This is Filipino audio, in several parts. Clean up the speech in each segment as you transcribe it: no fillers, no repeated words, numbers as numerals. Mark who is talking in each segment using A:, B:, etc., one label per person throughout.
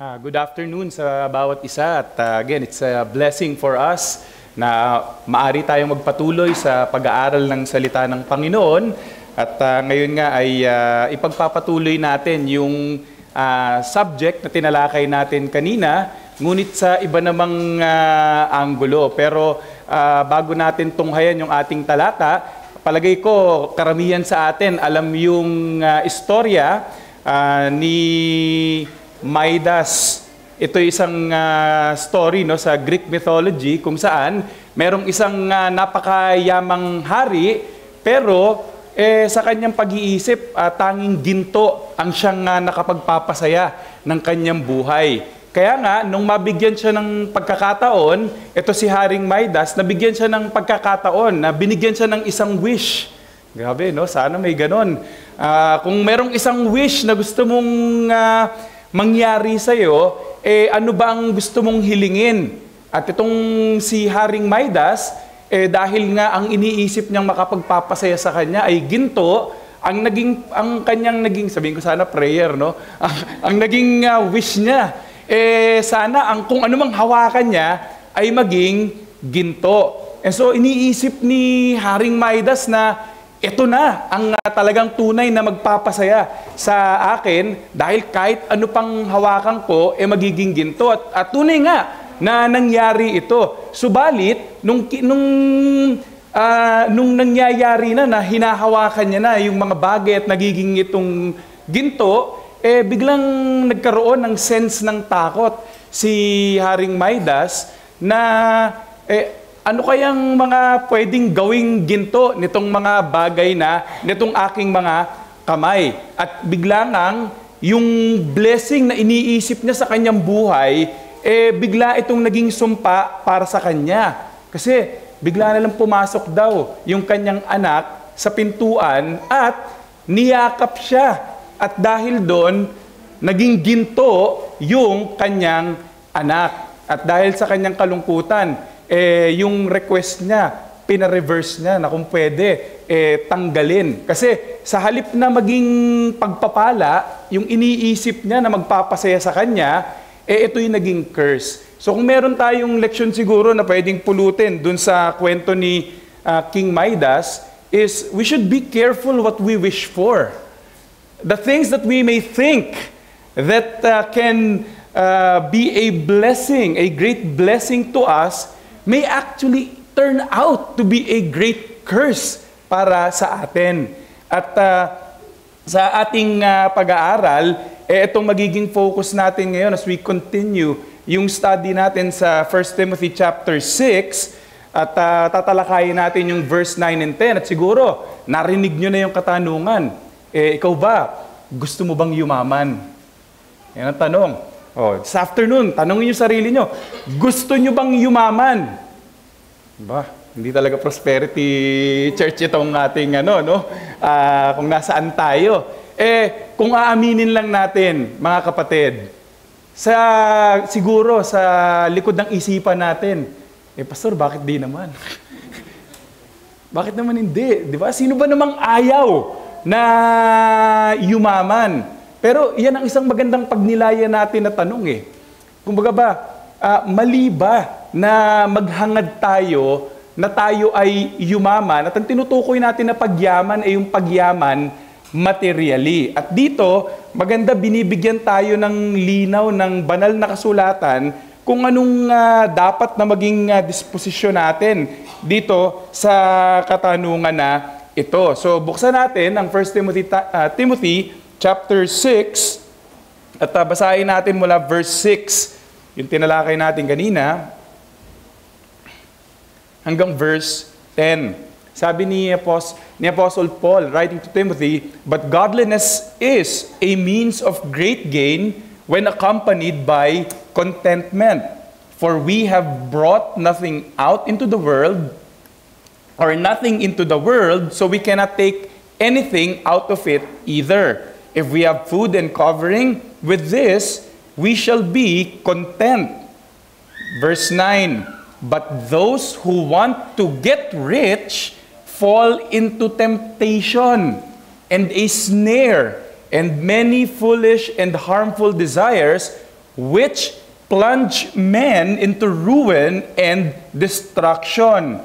A: Good afternoon sa bawat isa at again, it's a blessing for us na maari tayong magpatuloy sa pag-aaral ng salita ng Panginoon at ngayon nga ay ipagpapatuloy natin yung subject na tinalakay natin kanina, ngunit sa iba namang anggulo. Pero bago natin tunghayan yung ating talata, palagay ko karamihan sa atin alam yung istorya ni Midas. Ito isang story no, sa Greek mythology kung saan merong isang napakayamang hari pero sa kanyang pag-iisip tanging ginto ang siyang nakapagpapasaya ng kanyang buhay. Kaya nga, nung mabigyan siya ng pagkakataon, ito si Haring Midas, nabigyan siya ng pagkakataon, na binigyan siya ng isang wish. Grabe, no? Sana may ganon. Kung merong isang wish na gusto mong mangyari sa'yo, ano ba ang gusto mong hilingin? At itong si Haring Midas, dahil nga ang iniisip niyang makapagpapasaya sa kanya ay ginto, ang kanyang naging, sabihin ko sana prayer, no? ang naging wish niya, sana kung anumang hawakan niya ay maging ginto. So iniisip ni Haring Midas na ito na ang talagang tunay na magpapasaya sa akin dahil kahit ano pang hawakan ko magiging ginto at tunay nga na nangyari ito. Subalit nung nangyayari na hinahawakan niya na yung mga bagay at nagiging itong ginto, biglang nagkaroon ng sense ng takot si Haring Midas na ano kayang mga pwedeng gawing ginto nitong mga bagay nitong aking mga kamay. At biglang yung blessing na iniisip niya sa kanyang buhay, bigla itong naging sumpa para sa kanya. Kasi bigla na lang pumasok daw yung kanyang anak sa pintuan at niyakap siya. At dahil doon, naging ginto yung kanyang anak. At dahil sa kanyang kalungkutan, yung request niya, pina-reverse niya na kung pwede, tanggalin. Kasi sa halip na maging pagpapala, yung iniisip niya na magpapasaya sa kanya, ito yung naging curse. So kung meron tayong leksyon siguro na pwedeng pulutin dun sa kwento ni King Midas, is we should be careful what we wish for. The things that we may think that can be a blessing, a great blessing to us, may actually turn out to be a great curse para sa atin. At sa ating pag-aaral, itong magiging focus natin ngayon as we continue yung study natin sa 1 Timothy chapter 6 at tatalakayin natin yung verse 9 and 10. At siguro, narinig nyo na yung katanungan. Ikaw ba, gusto mo bang yumaman? Yan ang tanong. This afternoon, tanongin nyo sarili nyo, gusto nyo bang yumaman? Ba, hindi talaga prosperity church itong ating kung nasaan tayo. Kung aaminin lang natin, mga kapatid, siguro sa likod ng isipan natin, Pastor, bakit di naman? Bakit naman hindi? Di ba? Sino ba namang ayaw na yumaman? Pero yan ang isang magandang pagnilaya natin na tanong Kumbaga ba, mali ba na maghangad tayo na tayo ay yumaman at ang tinutukoy natin na pagyaman ay yung pagyaman materially. At dito, maganda binibigyan tayo ng linaw ng banal na kasulatan kung anong dapat na maging disposisyon natin dito sa katanungan na ito. So buksan natin ang 1 Timothy chapter 6 at basahin natin mula verse 6, yung tinalakay natin kanina, hanggang verse 10. Sabi ni Apostle Paul, writing to Timothy, "But godliness is a means of great gain when accompanied by contentment. For we have brought nothing out into the world, or nothing into the world, so we cannot take anything out of it either. If we have food and covering, with this we shall be content." Verse 9, "But those who want to get rich fall into temptation and a snare and many foolish and harmful desires, which plunge men into ruin and destruction.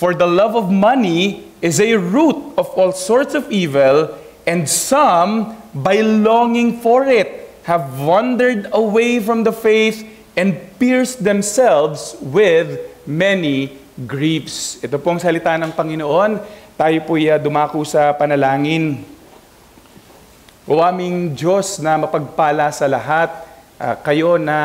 A: For the love of money is a root of all sorts of evil, and some, by longing for it, have wandered away from the faith and pierced themselves with many griefs. Ito pong salita ng Panginoon. Tayo po'y dumako sa panalangin. O aming Diyos na mapagpala sa lahat, kayo na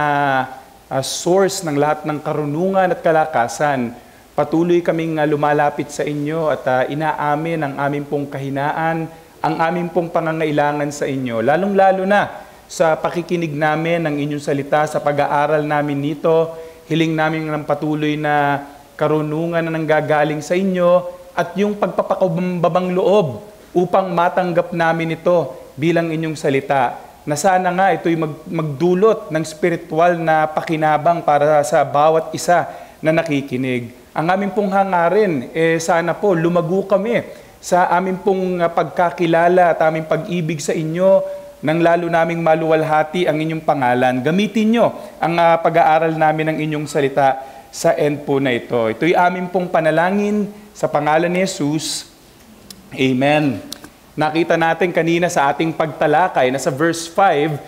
A: source ng lahat ng karunungan at kalakasan, patuloy kaming lumalapit sa inyo at inaamin ang aming pong kahinaan, ang aming pong pangangailangan sa inyo, lalong-lalo na sa pakikinig namin ng inyong salita, sa pag-aaral namin nito. Hiling namin ng patuloy na karunungan na nanggagaling sa inyo at yung pagpapakabang loob upang matanggap namin ito bilang inyong salita, na sana nga ito'y magdulot ng spiritual na pakinabang para sa bawat isa na nakikinig. Ang aming pong hangarin, sana po lumago kami sa aming pong pagkakilala at aming pag-ibig sa inyo, nang lalo naming maluwalhati ang inyong pangalan. Gamitin nyo ang pag-aaral namin ng inyong salita sa end po na ito. Ito'y aming pong panalangin sa pangalan ni Jesus. Amen. Nakita natin kanina sa ating pagtalakay na sa verse 5,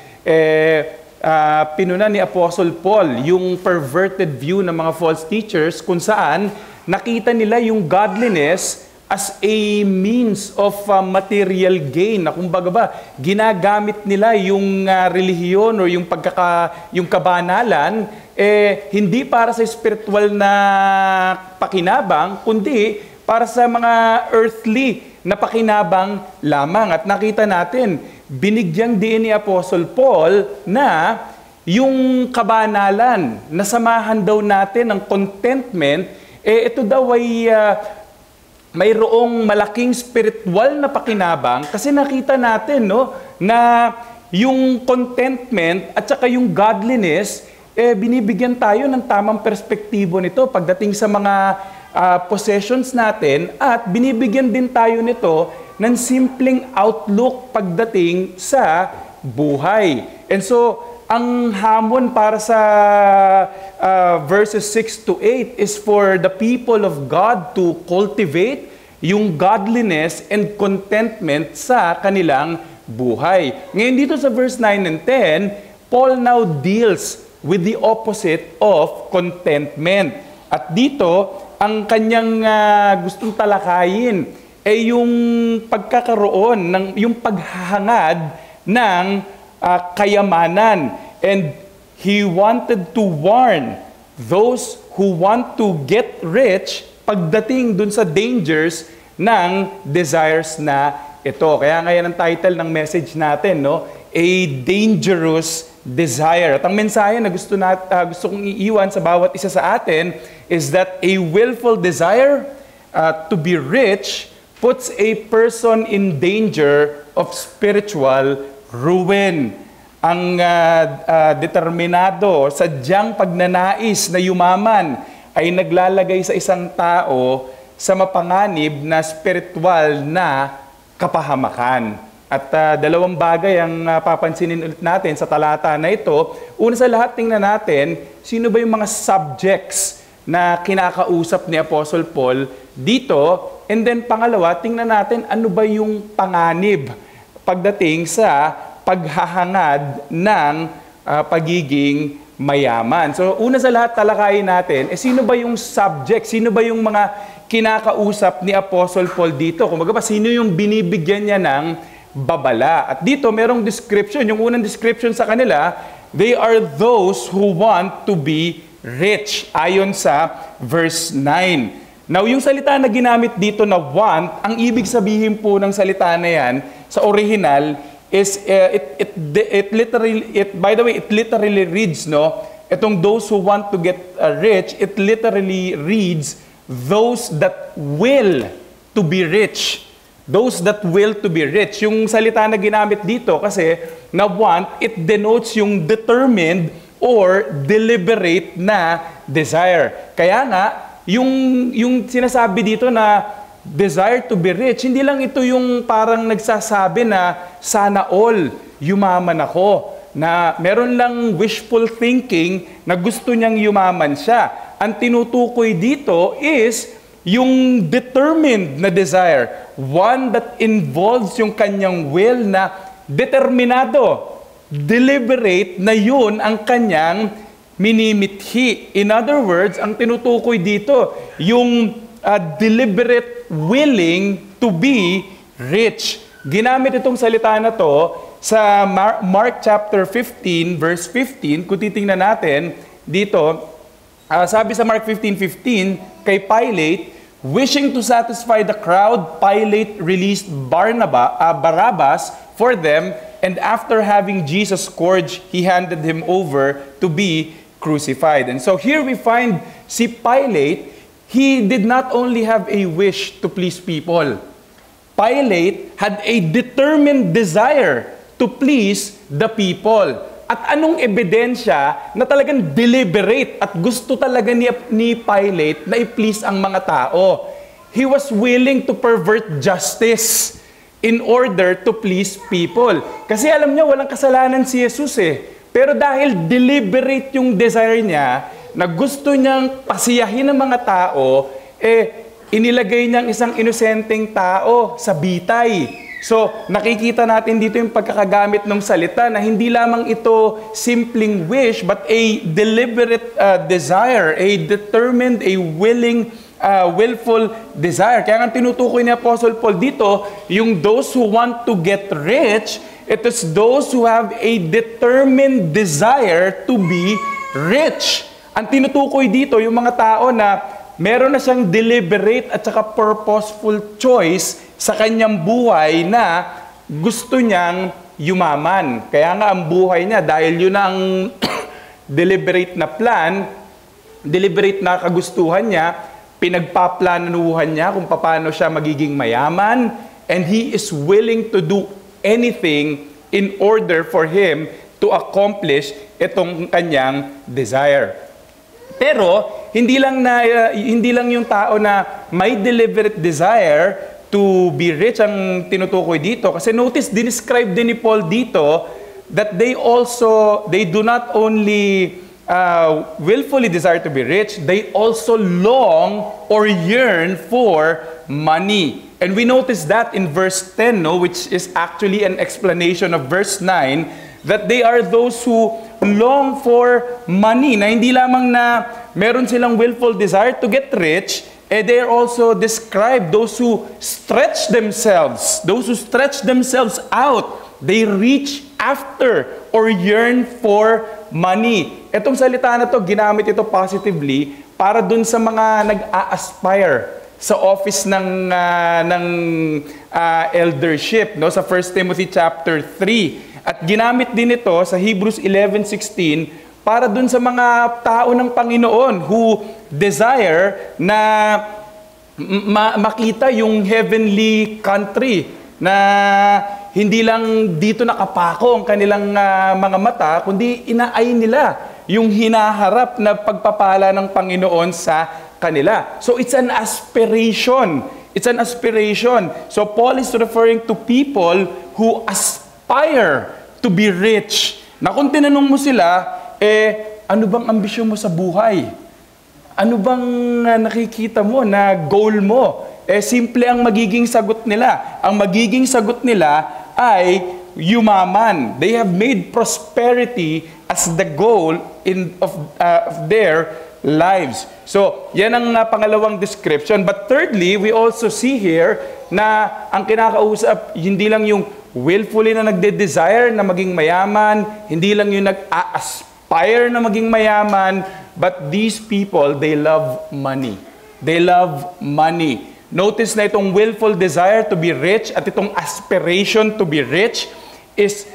A: pinuna ni Apostle Paul yung perverted view ng mga false teachers kung saan nakita nila yung godliness as a means of material gain. Na kumbaga ba, ginagamit nila yung relihiyon o yung kabanalan hindi para sa spiritual na pakinabang, kundi para sa mga earthly na pakinabang lamang. At nakita natin, binigyang din ni Apostle Paul na yung kabanalan, nasamahan daw natin ng contentment, ito daw ay mayroong malaking spiritual na pakinabang, kasi nakita natin na yung contentment at saka yung godliness, binibigyan tayo ng tamang perspektibo nito pagdating sa mga possessions natin, at binibigyan din tayo nito ng simpleng outlook pagdating sa buhay. And so, ang hamon para sa verses 6 to 8 is for the people of God to cultivate yung godliness and contentment sa kanilang buhay. Ngayon dito sa verse 9 and 10, Paul now deals with the opposite of contentment. At dito, ang kanyang gustong talakayin ay yung pagkakaroon ng yung paghahangad ng kayamanan. And he wanted to warn those who want to get rich pagdating dun sa dangers ng desires na ito. Kaya ngayon ang title ng message natin, A Dangerous Desire. At ang mensahe na gusto kong iiwan sa bawat isa sa atin is that a willful desire to be rich puts a person in danger of spiritual ruin. Ang determinado, sadyang pagnanais na yumaman ay naglalagay sa isang tao sa mapanganib na spiritual na kapahamakan. At dalawang bagay ang papansinin ulit natin sa talata na ito. Una sa lahat, tingnan natin, sino ba yung mga subjects na kinakausap ni Apostle Paul dito. And then pangalawa, tingnan natin ano ba yung panganib pagdating sa paghahangad ng pagiging mayaman. So una sa lahat, talakayin natin, sino ba yung subject, sino ba yung mga kinakausap ni Apostle Paul dito? Kung ba, sino yung binibigyan niya ng babala? At dito merong description, yung unang description sa kanila, they are those who want to be rich, ayon sa verse 9. Now, yung salita na ginamit dito na want, ang ibig sabihin po ng salita na yan sa original is it literally reads, itong those who want to get rich, it literally reads those that will to be rich. Those that will to be rich. Yung salita na ginamit dito kasi na want, it denotes yung determined or deliberate na desire. Kaya nga, yung sinasabi dito na desire to be rich, hindi lang ito yung parang nagsasabi na sana all yumaman ako. na meron lang wishful thinking na gusto niyang yumaman siya. Ang tinutukoy dito is yung determined na desire, one that involves yung kanyang will na determinado, deliberate na yun ang kanyang minimithi. In other words, ang tinutukoy dito, yung deliberate willing to be rich. Ginamit itong salita na to sa Mark chapter 15, verse 15. Kung titingnan natin dito, sabi sa Mark 15:15, kay Pilate, wishing to satisfy the crowd, Pilate released Barabbas for them, and after having Jesus scourged, he handed him over to be crucified. And so here we find si Pilate, he did not only have a wish to please people. Pilate had a determined desire to please the people. At anong ebidensya na talagang deliberate at gusto talaga ni Pilate na i-please ang mga tao? He was willing to pervert justice in order to please people. Kasi alam niyo, walang kasalanan si Jesus eh. Pero dahil deliberate yung desire niya, na gusto niyang pasiyahin ng mga tao, inilagay niyang isang inosenteng tao sa bitay. So, nakikita natin dito yung pagkakagamit ng salita na hindi lamang ito simpleng wish, but a deliberate desire, a determined, a willing, willful desire. Kaya nga tinutukoy ni Apostle Paul dito, yung those who want to get rich, it is those who have a determined desire to be rich. Ang tinutukoy dito, yung mga tao na meron na siyang deliberate at saka purposeful choice sa kanyang buhay na gusto niyang yumaman. Kaya nga ang buhay niya, dahil yun ang deliberate na plan, deliberate na kagustuhan niya, pinagpaplanuhan niya kung paano siya magiging mayaman, and he is willing to do anything in order for him to accomplish itong kanyang desire. Pero hindi lang yung tao na may deliberate desire to be rich ang tinutukoy dito, kasi notice describe din ni Paul dito that they do not only willfully desire to be rich, they also long or yearn for money. And we notice that in verse 10, which is actually an explanation of verse 9, that they are those who long for money, na hindi lamang na meron silang willful desire to get rich, they are also described those who stretch themselves out. They reach after or yearn for money. Itong salita na to, ginamit ito positively para dun sa mga nag-a-aspire sa office ng eldership, sa 1 Timothy chapter 3. At ginamit din ito sa Hebrews 11:16 para dun sa mga tao ng Panginoon who desire na makita yung heavenly country, na hindi lang dito nakapako ang kanilang mga mata, kundi inaay nila yung hinaharap na pagpapala ng Panginoon sa kanila. So it's an aspiration. It's an aspiration. So Paul is referring to people who aspire to be rich. Na kung tinanong mo sila, ano bang ambisyon mo sa buhay? Ano bang nakikita mo na goal mo? Simple ang magiging sagot nila. Ang magiging sagot nila ay yumaman. They have made prosperity as the goal of their lives. So, yan ang pangalawang description. But thirdly, we also see here na ang kinakausap, hindi lang yung willfully na nagde-desire na maging mayaman, hindi lang yung nag-aspire na maging mayaman, but these people, they love money. They love money. Notice na itong willful desire to be rich at itong aspiration to be rich is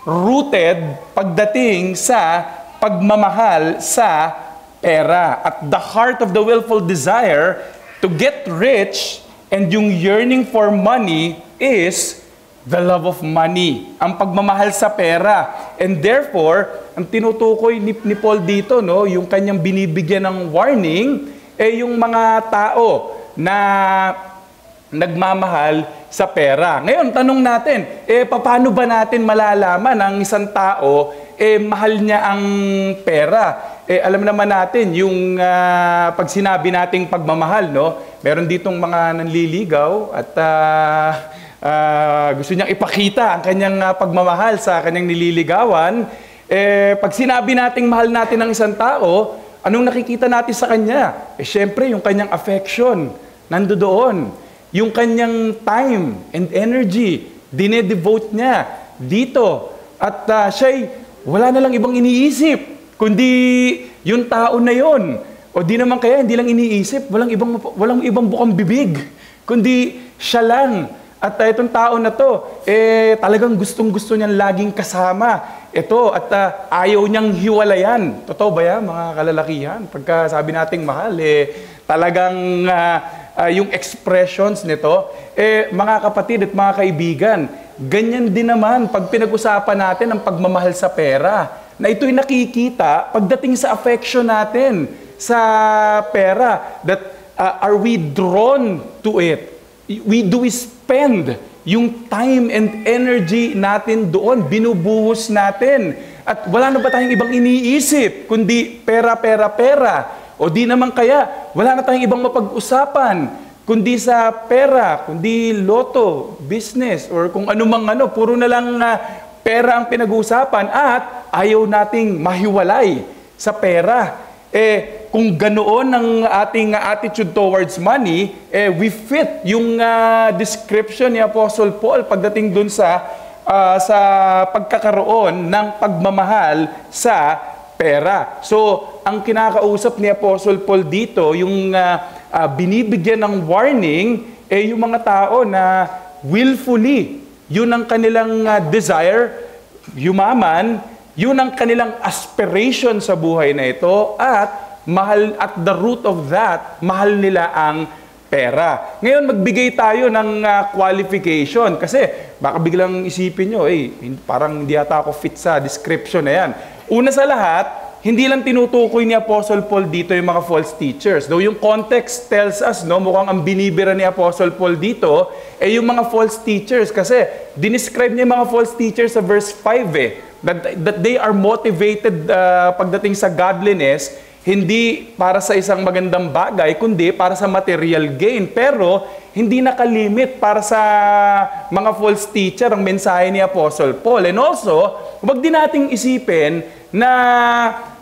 A: rooted pagdating sa pagmamahal sa pera. At the heart of the willful desire to get rich and yung yearning for money is the love of money, ang pagmamahal sa pera. And therefore, ang tinutukoy ni Paul dito, yung kanyang binibigyan ng warning, yung mga tao na nagmamahal sa pera. Ngayon, tanong natin, paano ba natin malalaman ang isang tao, mahal niya ang pera? Alam naman natin, yung pag sinabi nating pagmamahal, no? Meron ditong mga nanliligaw at gusto niyang ipakita ang kanyang pagmamahal sa kanyang nililigawan. Pag sinabi nating mahal natin ang isang tao, anong nakikita natin sa kanya? Siyempre, yung kanyang affection, nandoon. Yung kanyang time and energy, dinedevote niya dito. At siya'y wala na lang ibang iniisip, kundi yung tao na yon. O di naman kaya, hindi lang iniisip, walang ibang bukang bibig, kundi siya lang. At itong tao na to, talagang gustong-gusto niyang laging kasama. Ito, at ayaw niyang hiwalayan. Totoo ba yan, mga kalalakihan? Pagka sabi nating mahal, talagang yung expressions nito, mga kapatid at mga kaibigan, ganyan din naman pag pinag-usapan natin ang pagmamahal sa pera, na ito'y nakikita pagdating sa affection natin sa pera, that are we drawn to it? Do we spend yung time and energy natin doon, binubuhos natin. At wala na ba tayong ibang iniisip, kundi pera, pera, pera. O di naman kaya, wala na tayong ibang mapag-usapan, kundi sa pera, kundi loto, business, or kung anumang ano, puro na lang pera ang pinag-uusapan at ayaw nating mahiwalay sa pera. Kung ganoon ang ating attitude towards money, we fit yung description ni Apostle Paul pagdating dun sa pagkakaroon ng pagmamahal sa pera. So, ang kinakausap ni Apostle Paul dito, yung binibigyan ng warning, yung mga tao na willfully, yun ang kanilang desire, yumaman, yun ang kanilang aspiration sa buhay na ito, at mahal, at the root of that, mahal nila ang pera. Ngayon, magbigay tayo ng qualification. Kasi, baka biglang isipin nyo, parang hindi ata ako fit sa description na yan. Una sa lahat, hindi lang tinutukoy ni Apostle Paul dito yung mga false teachers. Though yung context tells us, no, mukhang ang binibira ni Apostle Paul dito, yung mga false teachers. Kasi, dinescribe niya yung mga false teachers sa verse 5 that they are motivated pagdating sa godliness, hindi para sa isang magandang bagay, kundi para sa material gain. Pero, hindi nakalimit para sa mga false teacher ang mensahe ni Apostle Paul. And also, huwag din nating isipin na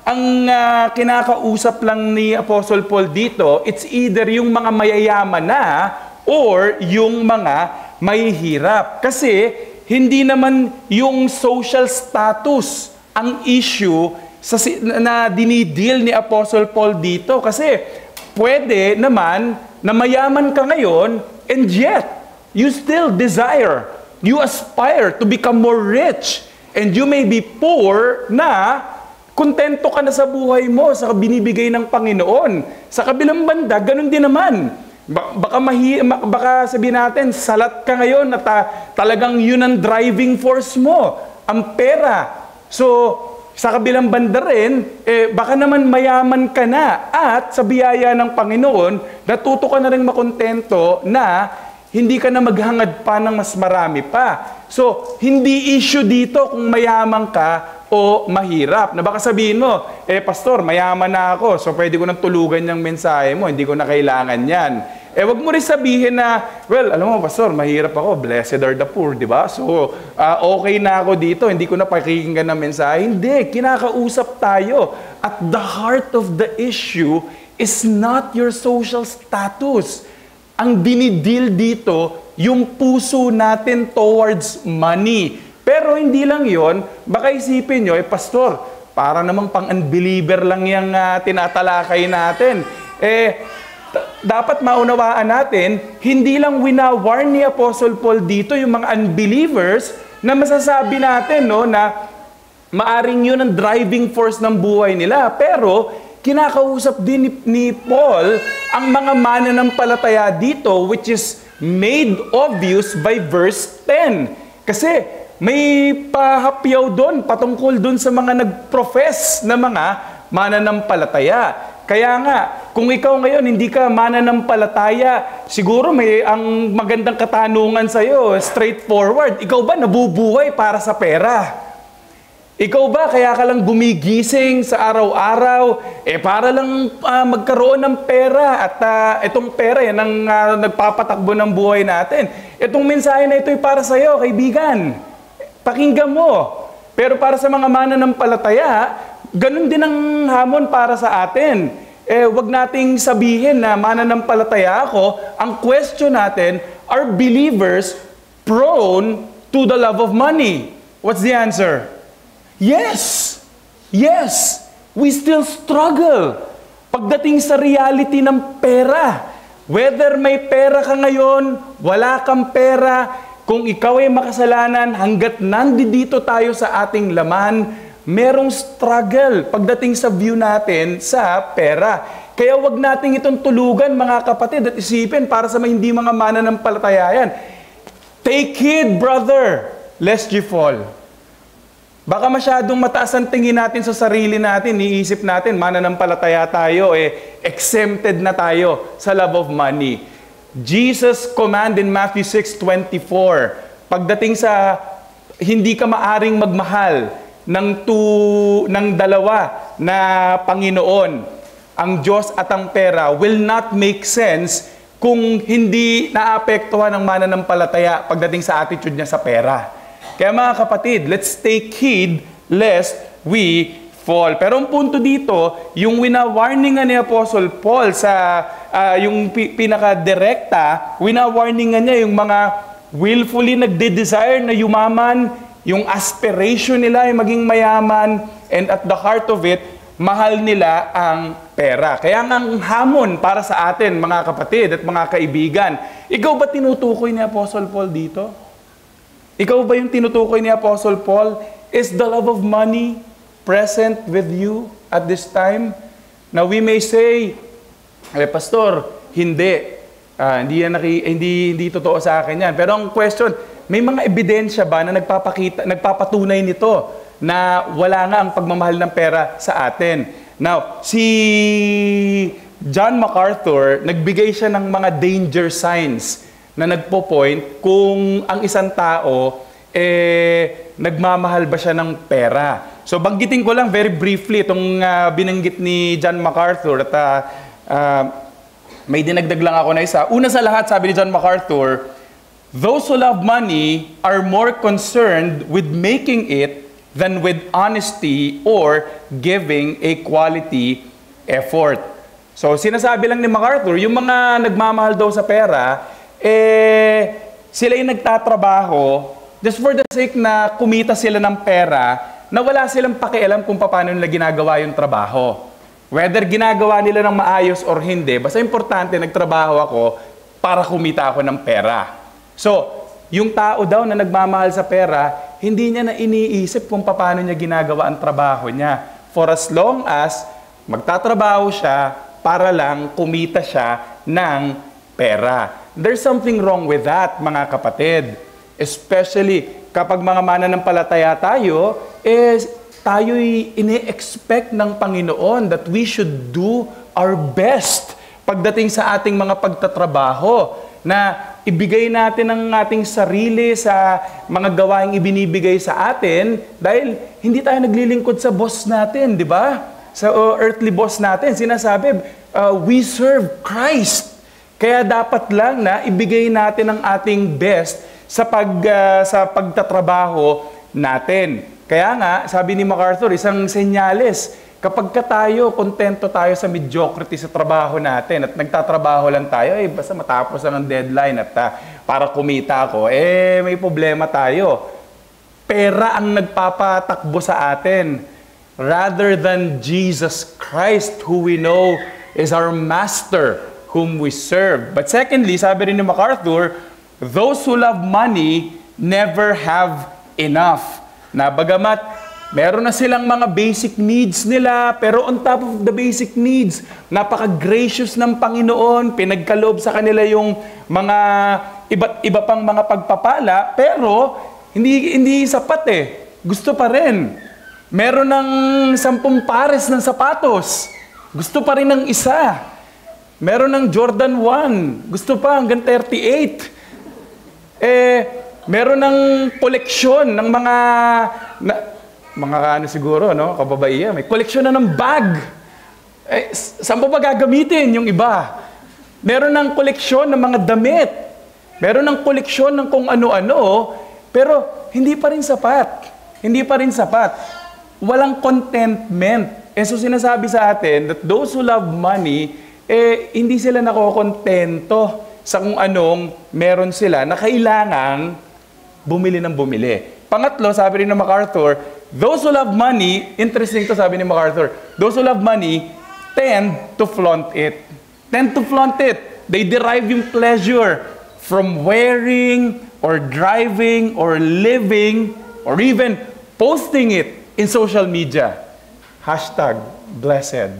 A: ang kinakausap lang ni Apostle Paul dito, it's either yung mga mayayaman na or yung mga mahihirap. Kasi, hindi naman yung social status ang issue na dinideal ni Apostle Paul dito. Kasi pwede naman na mayaman ka ngayon and yet you still desire, you aspire to become more rich. And you may be poor na kontento ka na sa buhay mo, sa binibigay ng Panginoon. Sa kabilang banda, ganun din naman. Baka sabihin natin, salat ka ngayon at talagang yun ang driving force mo, ang pera. So, sa kabilang banda rin, baka naman mayaman ka na at sa biyaya ng Panginoon, natuto ka na rin makontento na hindi ka na maghangad pa ng mas marami pa. So, hindi issue dito kung mayaman ka o mahirap. Na baka sabihin mo, pastor, mayaman na ako, so pwede ko nang tulugan yung mensahe mo, hindi ko na kailangan yan. Wag mo rin sabihin na, well, alam mo, pastor, mahirap ako, blessed are the poor, di ba? So, okay na ako dito, hindi ko na pakikinggan ng mensahe. Hindi, kinakausap tayo. At the heart of the issue is not your social status. Ang dinidil dito, yung puso natin towards money. Pero hindi lang yon, baka isipin nyo, pastor, para namang pang-unbeliever lang yung tinatalakay natin. Dapat maunawaan natin, hindi lang winawarn ni Apostle Paul dito yung mga unbelievers na masasabi natin, no, na maaring yun ang driving force ng buhay nila. Pero, kinakausap din ni Paul ang mga mananampalataya dito, which is made obvious by verse 10. Kasi, may pahapyaw doon, patungkol doon sa mga nag-profess na mga mananampalataya. Kaya nga, Kung ikaw ngayon hindi ka mananampalataya, siguro may ang magandang katanungan sa'yo, straightforward. Ikaw ba nabubuhay para sa pera? Ikaw ba kaya ka lang gumigising sa araw-araw para lang magkaroon ng pera at itong pera yan ang nagpapatakbo ng buhay natin. Itong mensahe na ito ay para sa iyo, kaibigan. Pakinggan mo. Pero para sa mga mananampalataya, ganun din ang hamon para sa atin. Wag nating sabihin na mananampalataya ako. Ang question natin, are believers prone to the love of money? What's the answer? Yes! Yes! We still struggle. Pagdating sa reality ng pera, whether may pera ka ngayon, wala kang pera, kung ikaw ay makasalanan, hanggat nandito tayo sa ating laman, merong struggle pagdating sa view natin sa pera. Kaya wag natin itong tulugan, mga kapatid, at isipin para sa hindi mga mananampalataya yan. Take heed, brother, lest you fall. Baka masyadong mataas ang tingin natin sa sarili natin, iisip natin, mananampalataya tayo, exempted na tayo sa love of money. Jesus command in Matthew 6:24, pagdating sa hindi ka maaring magmahal ng dalawa na Panginoon, ang Diyos at ang pera, will not make sense kung hindi naapektuhan ng mananampalataya pagdating sa attitude niya sa pera. Kaya mga kapatid, let's take heed lest we fall. Pero ang punto dito, yung wina-warningan ni Apostle Paul sa yung pinaka-direkta, wina-warningan niya yung mga willfully nagde-desire na yumaman, yung aspiration nila ay maging mayaman, and at the heart of it, mahal nila ang pera. Kaya nga ang hamon para sa atin, mga kapatid at mga kaibigan, ikaw ba tinutukoy ni Apostle Paul dito? Ikaw ba yung tinutukoy ni Apostle Paul? Is the love of money present with you at this time? Now we may say, Pastor, hindi. Hindi totoo sa akin yan. Pero ang question, may mga ebidensya ba na nagpapatunay nito na wala nga ang pagmamahal ng pera sa atin? Now, si John MacArthur, nagbigay siya ng mga danger signs na nagpo-point kung ang isang tao nagmamahal ba siya ng pera. So banggitin ko lang very briefly itong binanggit ni John MacArthur at may dinagdag lang ako na isa. Una sa lahat, sabi ni John MacArthur, those who love money are more concerned with making it than with honesty or giving a quality effort. So sinasabi lang ni MacArthur, yung mga nagmamahal daw sa pera, sila yung nagtatrabaho just for the sake na kumita sila ng pera na wala silang pakialam kung paano nila ginagawa yung trabaho. Whether ginagawa nila ng maayos or hindi, basta importante nagtrabaho ako para kumita ako ng pera. So, yung tao daw na nagmamahal sa pera, hindi niya na iniisip kung paano niya ginagawa ang trabaho niya. For as long as magtatrabaho siya para lang kumita siya ng pera. There's something wrong with that, mga kapatid. Especially kapag mga mananampalataya tayo, tayo'y ini-expect ng Panginoon that we should do our best pagdating sa ating mga pagtatrabaho, na ibigay natin ang ating sarili sa mga gawaing ibinibigay sa atin dahil hindi tayo naglilingkod sa boss natin, di ba? Sa earthly boss natin, sinasabi, we serve Christ. Kaya dapat lang na ibigay natin ang ating best sa pagtatrabaho natin. Kaya nga, sabi ni MacArthur, isang senyales, kapag tayo, kontento tayo sa mediocrity sa trabaho natin at nagtatrabaho lang tayo, basta matapos ang deadline at para kumita ako, may problema tayo. Pera ang nagpapatakbo sa atin rather than Jesus Christ, who we know is our Master, whom we serve. But secondly, sabi rin ni MacArthur, those who love money never have enough. Na bagamat meron na silang mga basic needs nila, pero on top of the basic needs, napaka-gracious ng Panginoon, pinagkaloob sa kanila yung mga iba pang mga pagpapala, pero hindi sapat Gusto pa rin. Meron ng 10 pares ng sapatos. Gusto pa rin ng isa. Meron ng Jordan 1. Gusto pa hanggang 38. Meron ng koleksyon ng mga ano siguro, no? Kababaihan. May koleksyon na ng bag. Saan pa ba gagamitin yung iba? Meron ng koleksyon ng mga damit. Meron ng koleksyon ng kung ano-ano, pero hindi pa rin sapat. Hindi pa rin sapat. Walang contentment. So sinasabi sa atin that those who love money, hindi sila nakokontento sa kung anong meron sila na kailangang bumili ng bumili. Pangatlo, sabi rin ng MacArthur, those who love money, interesting to sabi ni MacArthur, those who love money tend to flaunt it. Tend to flaunt it. They derive yung pleasure from wearing or driving or living or even posting it in social media. Hashtag blessed.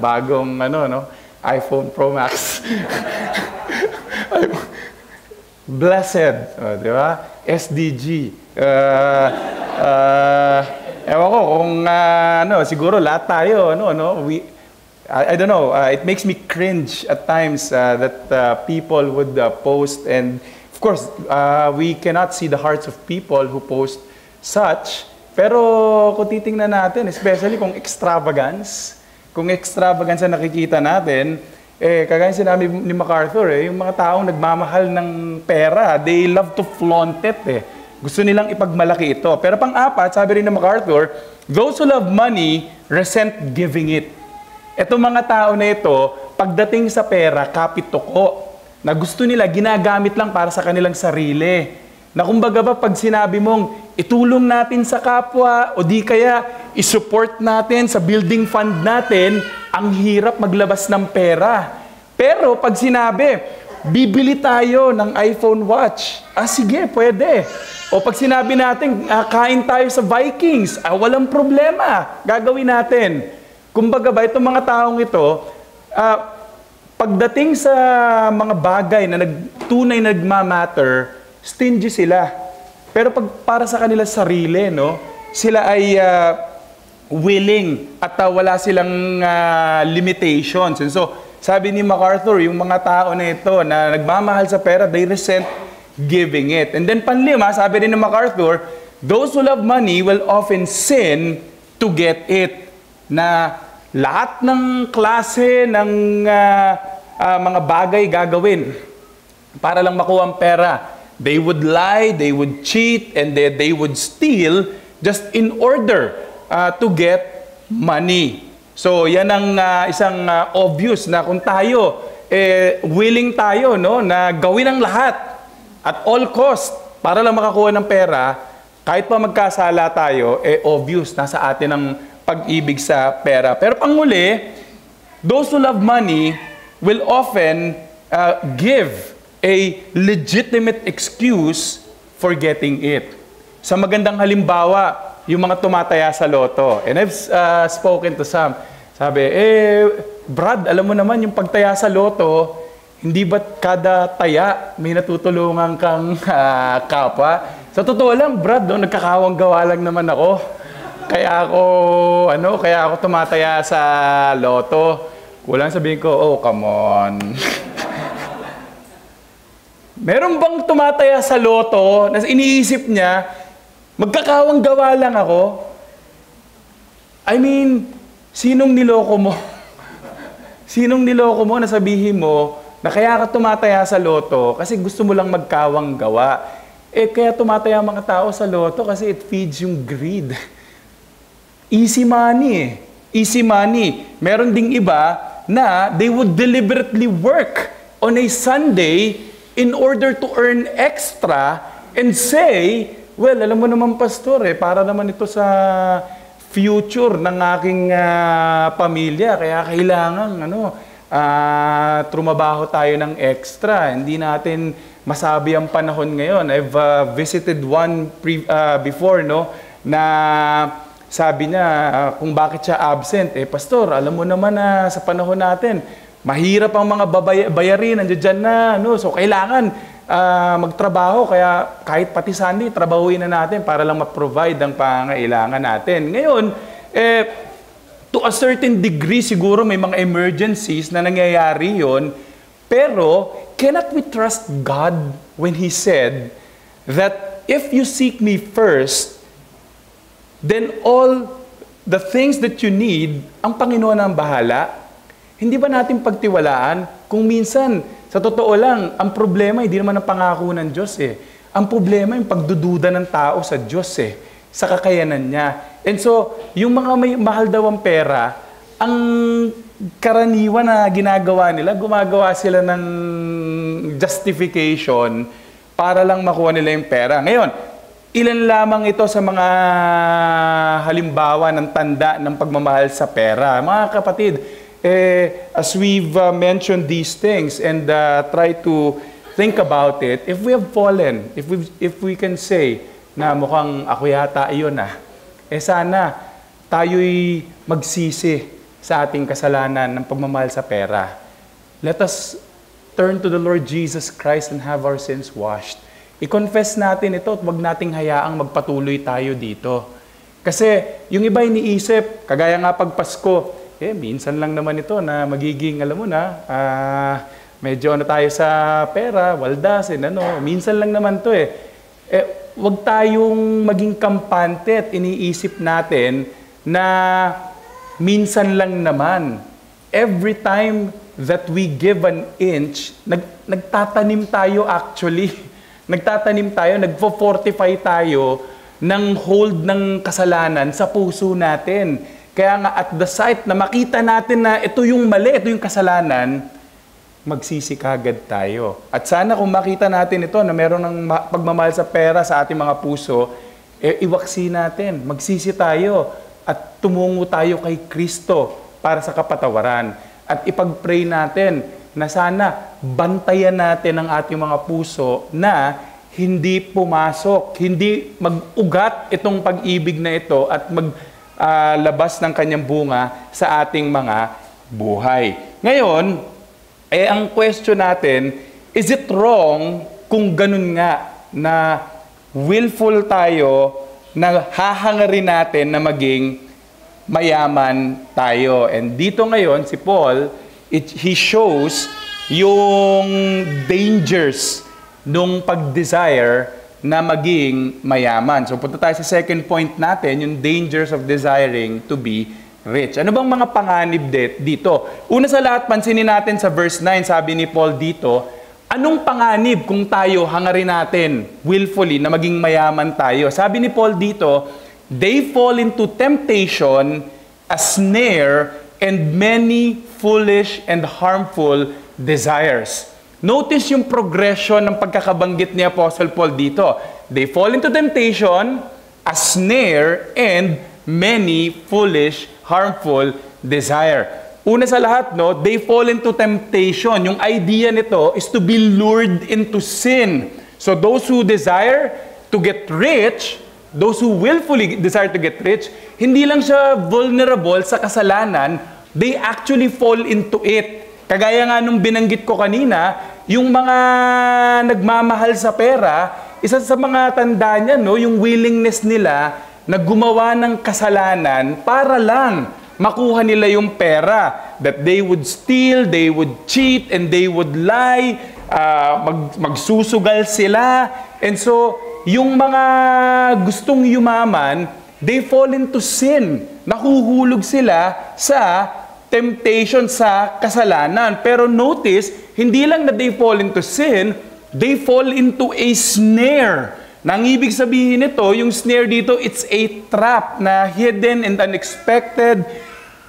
A: Bagong iPhone Pro Max. Blessed. Di ba? SDG. Ewan ko kung siguro lahat tayo, I don't know, it makes me cringe at times that people would post, and of course, we cannot see the hearts of people who post such, pero kung titingnan natin, especially kung extravagance ang nakikita natin, kagaya sinabi ni MacArthur, yung mga taong nagmamahal ng pera, they love to flaunt it. Gusto nilang ipagmalaki ito. Pero pang-apat, sabi rin ni MacArthur, those who love money resent giving it. Etong mga tao na ito, pagdating sa pera, kapitoko, na gusto nila, ginagamit lang para sa kanilang sarili. Na kumbaga ba, pag sinabi mong, itulong natin sa kapwa, o di kaya, isupport natin sa building fund natin, ang hirap maglabas ng pera. Pero pag sinabi, bibili tayo ng iPhone watch, sige, pwede. O pag sinabi natin, kain tayo sa Vikings, walang problema, gagawin natin. Kumbaga ba, itong mga taong ito, pagdating sa mga bagay na tunay na nagmamatter, stingy sila. Pero pag para sa kanila sarili, sila ay willing at wala silang limitations. And so, sabi ni MacArthur, yung mga tao na ito na nagmamahal sa pera, they resent giving it. And then panlima, sabi rin ni MacArthur, those who love money will often sin to get it. Na lahat ng klase ng mga bagay gagawin para lang makuha ang pera. They would lie, they would cheat, and they would steal just in order to get money. So, yan ang isang obvious na kung tayo, willing tayo na gawin ang lahat at all cost para lang makakuha ng pera, kahit pa magkasala tayo, obvious, nasa atin ang pag-ibig sa pera. Pero panghuli, those who love money will often give a legitimate excuse for getting it. Sa magandang halimbawa, yung mga tumataya sa loto. And I've spoken to some. Sabi, Brad, alam mo naman yung pagtaya sa loto, hindi ba't kada taya may natutulungan kang kapwa? Sa totoo lang, Brad, nagkakawang gawa lang naman ako. Kaya ako tumataya sa loto. Kulang sabihin ko, oh, come on. Meron bang tumataya sa loto na iniisip niya, magkakawang gawa lang ako? I mean, sinong niloko mo? Sinong niloko mo na sabihin mo na kaya ka tumataya sa loto kasi gusto mo lang magkawang gawa? Kaya tumataya mga tao sa loto kasi it feeds yung greed. Easy money. Easy money. Meron ding iba na they would deliberately work on a Sunday in order to earn extra and say, well, alam mo naman, pastor, para naman ito sa future ng aking pamilya. Kaya kailangan, trumabaho tayo ng extra. Hindi natin masabi ang panahon ngayon. I've visited one before, na sabi niya, kung bakit siya absent, pastor, alam mo naman na sa panahon natin, mahirap ang mga bayarin, nandiyan dyan na, so kailangan magtrabaho, kaya kahit pati Sunday, trabahuin na natin para lang ma-provide ang pangailangan natin. Ngayon, To a certain degree, siguro may mga emergencies na nangyayari yon. Pero, cannot we trust God when He said that if you seek me first, then all the things that you need, ang Panginoon ang bahala? Hindi ba natin pagtiwalaan? Kung minsan, sa totoo lang, ang problema, hindi naman ang pangako ng Diyos eh. Ang problema, yung pagdududa ng tao sa Diyos eh, sa kakayanan niya. And so, yung mga may mahal daw ang pera, ang karaniwan na ginagawa nila, gumagawa sila ng justification para lang makuha nila yung pera. Ngayon, ilan lamang ito sa mga halimbawa ng tanda ng pagmamahal sa pera. Mga kapatid, as we've mentioned these things and try to think about it, if we have fallen, if we can say na mukhang ako yata iyon sana tayo'y magsisi sa ating kasalanan ng pagmamahal sa pera. Let us turn to the Lord Jesus Christ and have our sins washed. I-confess natin ito at huwag nating hayaang magpatuloy tayo dito. Kasi yung iba iniisip, kagaya nga pag Pasko, minsan lang naman ito na magiging, alam mo na, medyo tayo sa pera, waldasin, minsan lang naman to huwag tayong maging kampante at iniisip natin na minsan lang naman. Every time that we give an inch, nagtatanim tayo actually. Nagtatanim tayo, nagfo-fortify tayo ng hold ng kasalanan sa puso natin. Kaya nga at the sight na makita natin na ito yung mali, ito yung kasalanan, magsisi kagad tayo. At sana kung makita natin ito na meron ng pagmamahal sa pera sa ating mga puso, iwaksi natin, magsisi tayo at tumungo tayo kay Kristo para sa kapatawaran. At ipag-pray natin na sana bantayan natin ang ating mga puso na hindi pumasok, hindi mag-ugat itong pag-ibig na ito at maglabas ng kanyang bunga sa ating mga buhay. Ngayon, ang question natin, is it wrong kung ganun nga na willful tayo na hahangarin natin na maging mayaman tayo? And dito ngayon, si Paul, he shows yung dangers nung pag-desire na maging mayaman. So punta tayo sa second point natin, yung dangers of desiring to be rich. Ano bang mga panganib dito? Una sa lahat, pansinin natin sa verse 9, sabi ni Paul dito, anong panganib kung tayo hangarin natin willfully na maging mayaman tayo? Sabi ni Paul dito, they fall into temptation, a snare, and many foolish and harmful desires. Notice yung progression ng pagkakabanggit ni Apostle Paul dito. They fall into temptation, a snare, and many foolish, harmful desire. Una sa lahat, they fall into temptation. Yung idea nito is to be lured into sin. So those who desire to get rich, those who willfully desire to get rich, hindi lang siya vulnerable sa kasalanan, they actually fall into it. Kagaya nga nung binanggit ko kanina, yung mga nagmamahal sa pera, isa sa mga tanda niya, yung willingness nila na gumawa ng kasalanan para lang makuha nila yung pera. That they would steal, they would cheat, and they would lie, magsusugal sila. And so, yung mga gustong yumaman, they fall into sin. Nahuhulog sila sa temptation, sa kasalanan. Pero notice, hindi lang na they fall into sin, they fall into a snare. Nang ibig sabihin nito, yung snare dito, it's a trap na hidden and unexpected.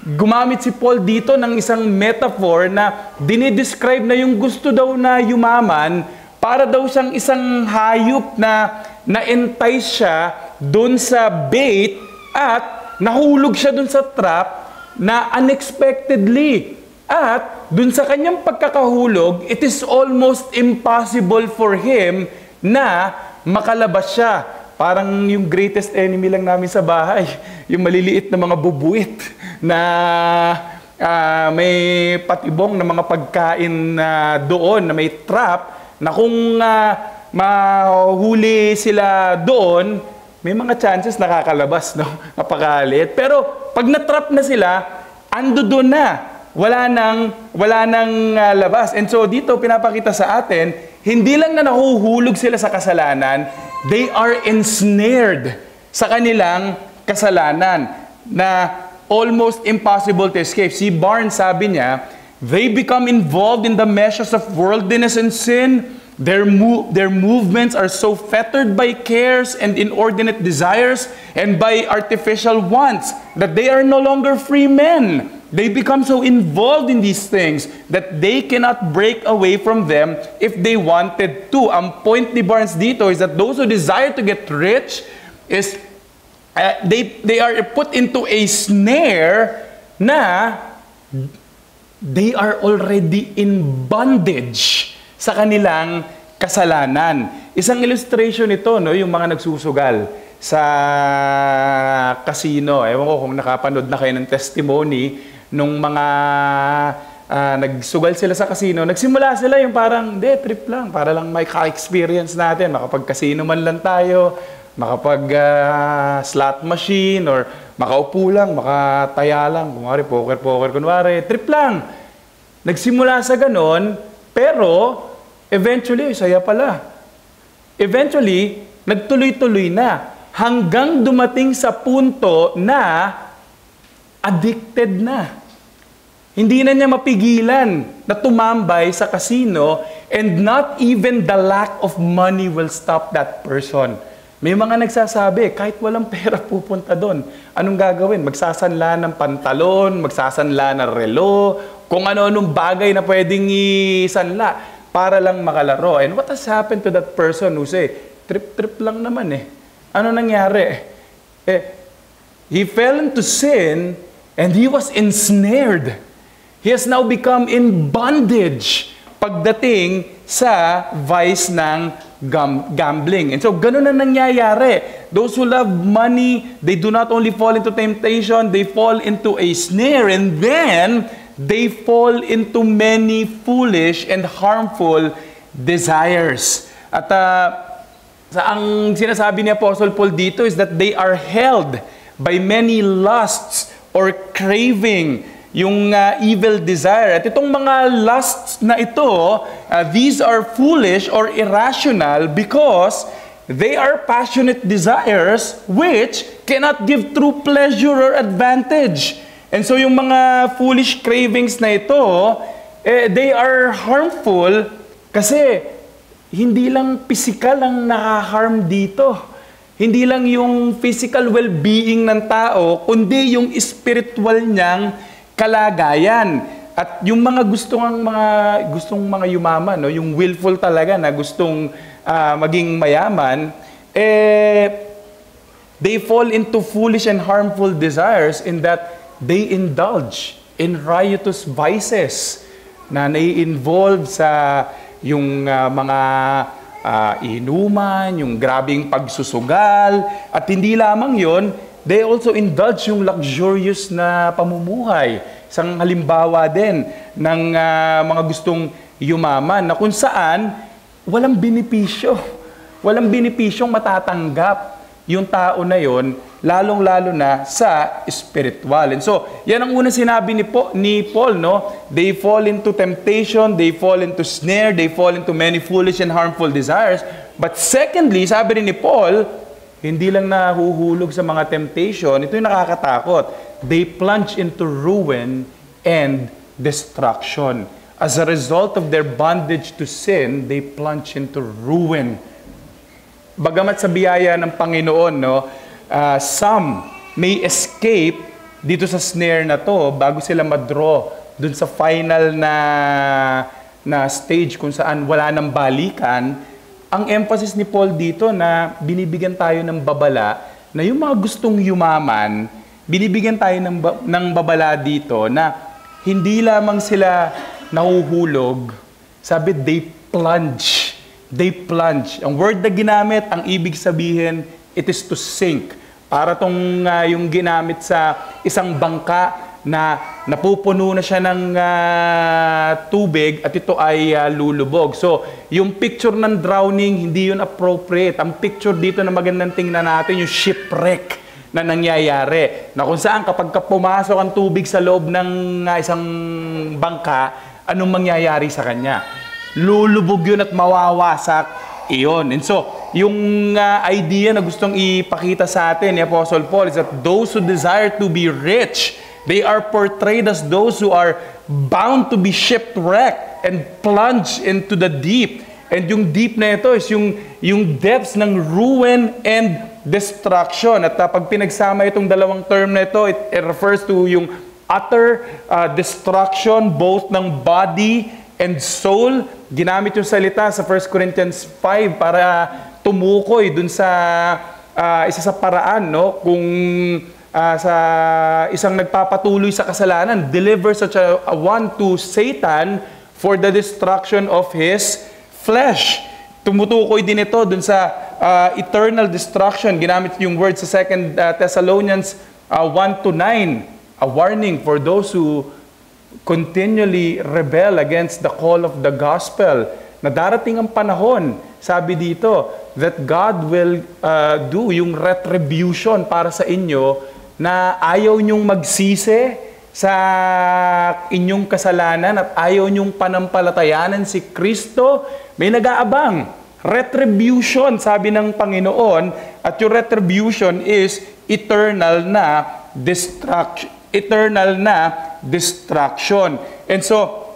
A: Gumamit si Paul dito ng isang metaphor na dinidescribe na yung gusto daw na yumaman para daw siyang isang hayop na na-entice siya doon sa bait at nahulog siya doon sa trap na unexpectedly. At doon sa kanyang pagkakahulog, it is almost impossible for him na makalabas siya. Parang yung greatest enemy lang namin sa bahay, yung maliliit na mga bubuit na may patibong na mga pagkain doon, na may trap, na kung mahuli sila doon, may mga chances nakakalabas, no? Napakalit. Pero pag natrap na sila, ando doon na. Wala nang labas. And so dito pinapakita sa atin, hindi lang na nahuhulog sila sa kasalanan, they are ensnared sa kanilang kasalanan na almost impossible to escape. Si Barnes sabi niya, they become involved in the meshes of worldliness and sin. Their movements are so fettered by cares and inordinate desires and by artificial wants that they are no longer free men. They become so involved in these things that they cannot break away from them if they wanted to. Ang point ni Barnes dito is that those who desire to get rich is they are put into a snare na they are already in bondage sa kanilang kasalanan. Isang illustration ito, no, yung mga nagsusugal sa casino. Ewan ko kung nakapanood na kayo ng testimony nung mga nagsugal sila sa casino. Nagsimula sila yung parang, trip lang, para lang may ka-experience natin. Makapag-casino man lang tayo, makapag-slot machine, or makaupo lang, makataya lang, kunwari, poker, kunwari, trip lang. Nagsimula sa ganon, pero eventually, saya pala. Eventually, nagtuloy-tuloy na. Hanggang dumating sa punto na addicted na. Hindi na niya mapigilan na tumambay sa casino, and not even the lack of money will stop that person. May mga nagsasabi, kahit walang pera pupunta doon, anong gagawin? Magsasanla ng pantalon, magsasanla ng relo, kung ano-anong bagay na pwedeng isanla para lang makalaro. And what has happened to that person who say, trip lang naman eh. Ano nangyari? He fell into sin and he was ensnared. He has now become in bondage pagdating sa vice ng gambling. And so, ganun na nangyayari. Those who love money, they do not only fall into temptation, they fall into a snare, and then they fall into many foolish and harmful desires. At ang sinasabi ni Apostle Paul dito is that they are held by many lusts or craving, yung evil desire. At itong mga lusts na ito, these are foolish or irrational because they are passionate desires which cannot give true pleasure or advantage. And so yung mga foolish cravings na ito, they are harmful kasi hindi lang physical ang nakaharm dito. Hindi lang yung physical well-being ng tao, kundi yung spiritual niyang kalagayan. At yung mga gustong mga yumaman, no, yung willful talaga na gustong maging mayaman, they fall into foolish and harmful desires in that they indulge in riotous vices na nai-involve sa yung mga inuman, yung grabing pagsusugal, at hindi lamang yon, they also indulge yung luxurious na pamumuhay. Isang halimbawa din ng mga gustong yumaman na kung saan walang benepisyo. Walang benepisyong matatanggap yung tao na yon, lalong-lalo na sa spiritual. And so, yan ang unang sinabi ni Paul, no? They fall into temptation, they fall into snare, they fall into many foolish and harmful desires. But secondly, sabi rin ni Paul, hindi lang nahuhulog sa mga temptation, ito yung nakakatakot. They plunge into ruin and destruction. As a result of their bondage to sin, they plunge into ruin. Bagamat sa biyaya ng Panginoon, no, some may escape dito sa snare na to bago sila madraw dun sa final na stage kung saan wala nang balikan. Ang emphasis ni Paul dito na binibigyan tayo ng babala na yung mga gustong yumaman, binibigyan tayo ng babala dito na hindi lamang sila nahuhulog, sabi they plunge. They plunge. Ang word na ginamit, ang ibig sabihin, it is to sink. Para tong yung ginamit sa isang bangka na napupuno na siya ng tubig at ito ay lulubog. So, yung picture ng drowning, hindi yun appropriate. Ang picture dito na magandang tingnan natin, yung shipwreck na nangyayari. Na kung saan kapag pumasok ang tubig sa loob ng isang bangka, anong mangyayari sa kanya? Lulubog yun at mawawasak iyon. And so, yung idea na gustong ipakita sa atin ni Apostle Paul is that those who desire to be rich, they are portrayed as those who are bound to be shipwrecked and plunged into the deep. And yung deep na ito is yung depths ng ruin and destruction. At pag pinagsama itong dalawang term na ito, it refers to yung utter destruction both ng body and soul. Ginamit yung salita sa 1 Corinthians 5 para tumukoy dun sa isa sa paraan, no? Kung sa isang nagpapatuloy sa kasalanan, deliver such a one to Satan for the destruction of his flesh. Tumutukoy din ito dun sa eternal destruction. Ginamit yung word sa 2 Thessalonians 1 to 9, a warning for those who continually rebel against the call of the gospel. Na darating ang panahon, sabi dito, that God will do yung retribution para sa inyo na ayaw nyong magsisi sa inyong kasalanan at ayaw nyong panampalatayanan si Kristo, may nag-aabang. Retribution, sabi ng Panginoon, at yung retribution is eternal na destruction. And so,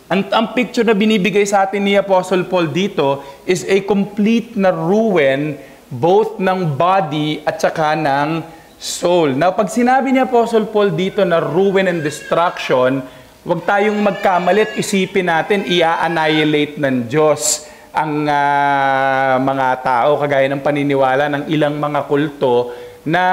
A: ang picture na binibigay sa atin ni Apostle Paul dito is a complete na ruin both ng body at saka ng soul. Now, pag sinabi ni Apostle Paul dito na ruin and destruction, huwag tayong magkamalit, isipin natin, i-annihilate ng Diyos ang mga tao, kagaya ng paniniwala ng ilang mga kulto na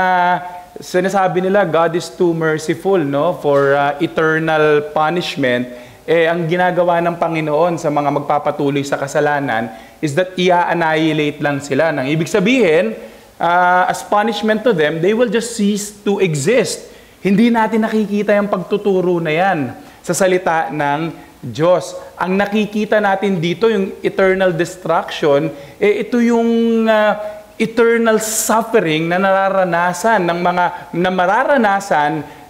A: sinasabi nila, God is too merciful, no, for eternal punishment. Ang ginagawa ng Panginoon sa mga magpapatuloy sa kasalanan is that i-annihilate lang sila. Nang ibig sabihin, as punishment to them, they will just cease to exist. Hindi natin nakikita yung pagtuturo na yan sa salita ng Diyos. Ang nakikita natin dito, yung eternal destruction, ito yung eternal suffering na mararanasan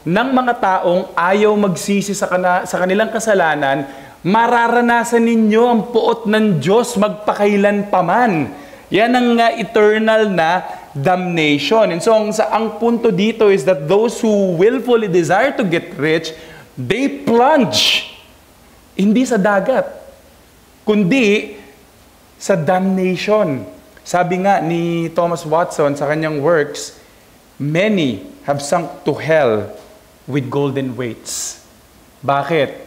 A: ng mga taong ayaw magsisi sa kanilang kasalanan. Mararanasan ninyo ang puot ng Diyos magpakailan paman. Yan ang eternal na damnation. And so, ang punto dito is that those who willfully desire to get rich, they plunge. Hindi sa dagat, kundi sa damnation. Sabi nga ni Thomas Watson sa kanyang works, many have sunk to hell with golden weights. Bakit?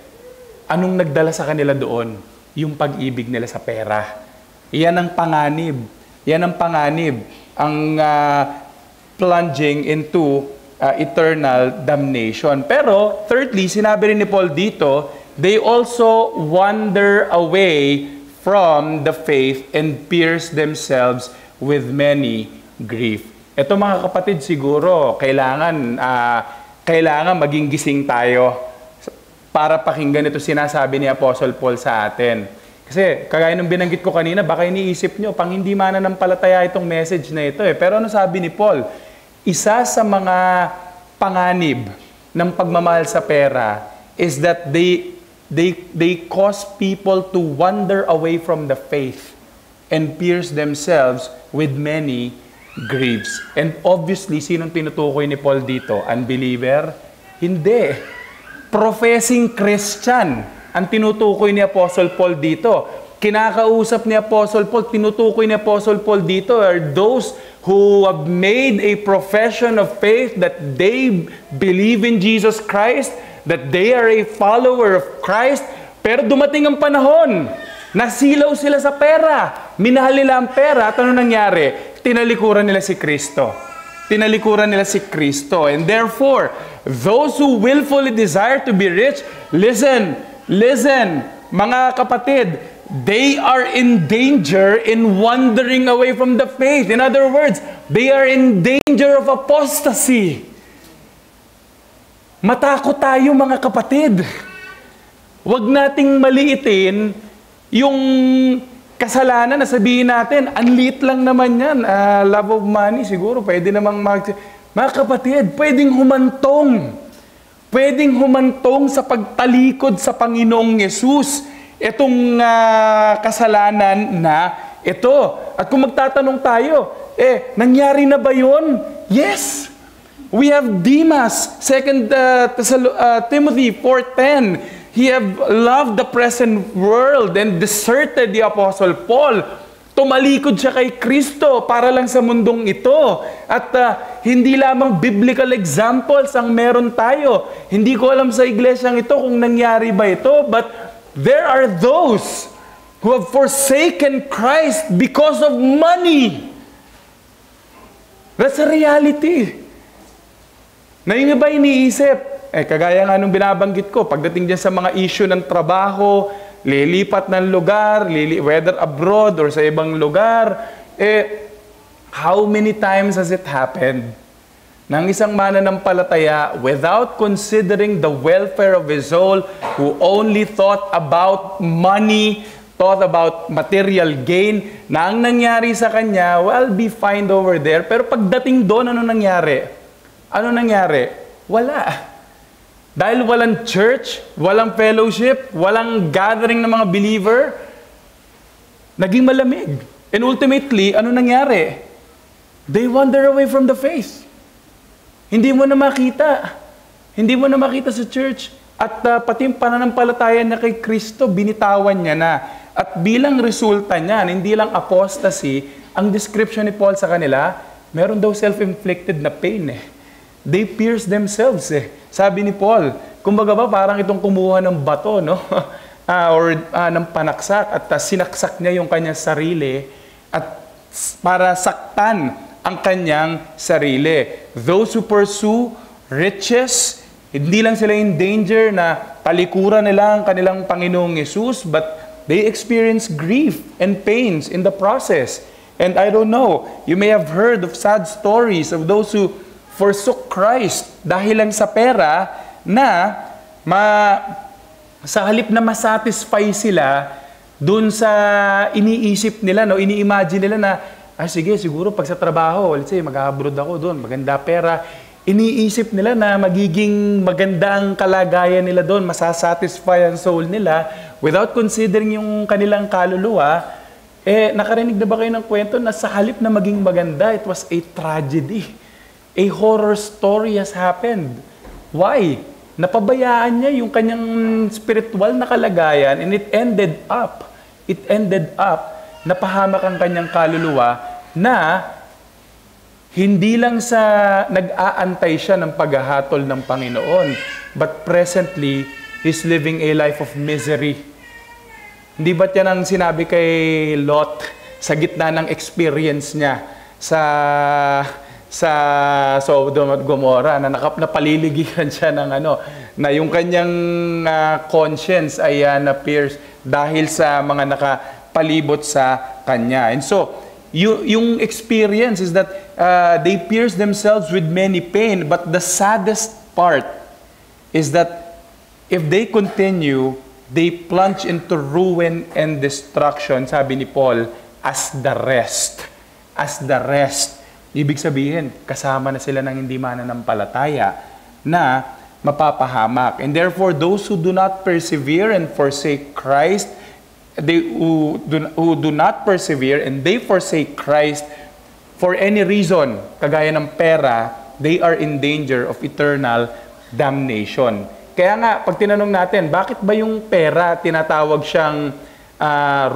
A: Anong nagdala sa kanila doon? Yung pag-ibig nila sa pera. Yan ang panganib. Yan ang panganib. Ang plunging into eternal damnation. Pero, thirdly, sinabi rin ni Paul dito, they also wander away from the faith and pierce themselves with many grief. Ito mga kapatid, siguro, kailangan maging gising tayo para pakinggan ito sinasabi ni Apostle Paul sa atin. Kasi, kagaya nung binanggit ko kanina, baka iniisip nyo, pang hindi mananampalataya itong message na ito. Pero ano sabi ni Paul? Isa sa mga panganib ng pagmamahal sa pera is that they cause people to wander away from the faith and pierce themselves with many griefs. And obviously, sinong tinutukoy ni Paul dito? Unbeliever? Hindi. Professing Christian ang tinutukoy ni Apostle Paul dito. Kinakausap ni Apostle Paul, tinutukoy ni Apostle Paul dito are those who have made a profession of faith that they believe in Jesus Christ, that they are a follower of Christ, pero dumating ang panahon, nasilaw sila sa pera, minahal nila ang pera, at ano nangyari? Tinalikuran nila si Kristo. Tinalikuran nila si Kristo. And therefore, those who willfully desire to be rich, listen, mga kapatid, they are in danger in wandering away from the faith. In other words, they are in danger of apostasy. Matakot tayo mga kapatid. Huwag nating maliitin yung kasalanan na sabihin natin, ang liit lang naman yan. Love of money, siguro pwede namang Mga kapatid, pwedeng humantong. Pwedeng humantong sa pagtalikod sa Panginoong Yesus. Itong kasalanan na ito. At kung magtatanong tayo, nangyari na ba yun? Yes! We have Demas, 2 Timothy 4:10. He have loved the present world and deserted the Apostle Paul. Tumalikod siya kay Kristo para lang sa mundong ito. At hindi lamang biblical examples ang meron tayo. Hindi ko alam sa iglesyang ito kung nangyari ba ito, but there are those who have forsaken Christ because of money. That's a reality. Na yung iba iniisip, kagaya nga nung binabanggit ko, pagdating dyan sa mga issue ng trabaho, lilipat ng lugar, whether abroad or sa ibang lugar, how many times has it happened ng isang mananampalataya without considering the welfare of his soul, who only thought about money, thought about material gain, na ang nangyari sa kanya, well, be fine over there. Pero pagdating doon, ano nangyari? Ano nangyari? Wala. Dahil walang church, walang fellowship, walang gathering ng mga believer, naging malamig. And ultimately, ano nangyari? They wander away from the faith. Hindi mo na makita. Hindi mo na makita sa church. At pati yung pananampalataya niya kay Kristo, binitawan niya na. At bilang resulta niyan, hindi lang apostasy, ang description ni Paul sa kanila, meron daw self-inflicted na pain They pierce themselves Sabi ni Paul, kumbaga ba parang itong kumuha ng bato, no? or ng panaksak at sinaksak niya yung kanyang sarili at para saktan ang kanyang sarili. Those who pursue riches, hindi lang sila in danger na talikuran nila ang kanilang Panginoong Yesus, but they experience grief and pains in the process. And I don't know, you may have heard of sad stories of those who forsook Christ dahil lang sa pera na sa halip na masatisfy sila dun sa iniisip nila, no? Ini-imagine nila na, sige, siguro pag sa trabaho, let's say, mag-abroad ako doon, maganda pera. Iniisip nila na magiging maganda ang kalagayan nila doon, masasatisfy ang soul nila without considering yung kanilang kaluluwa. Nakarinig na ba kayo ng kwento na sa halip na maging maganda, it was a tragedy. A horror story has happened. Why? Napabayaan niya yung kanyang spiritual na kalagayan and it ended up, napahamak ang kanyang kaluluwa na hindi lang sa nag-aantay siya ng paghahatol ng Panginoon, but presently, he's living a life of misery. Hindi ba't yan ang sinabi kay Lot sa gitna ng experience niya sa Sodom at Gomorrah na napaliligiran siya ng na yung kanyang conscience ay na-pierce dahil sa mga nakapalibot sa kanya. And so, yung experience is that they pierce themselves with many pain, but the saddest part is that if they continue, they plunge into ruin and destruction, sabi ni Paul, as the rest. As the rest. Ibig sabihin, kasama na sila ng hindi mananampalataya na mapapahamak. And therefore, those who do not persevere and forsake Christ, who do not persevere and they forsake Christ for any reason, kagaya ng pera, they are in danger of eternal damnation. Kaya nga, pag tinanong natin, bakit ba yung pera tinatawag siyang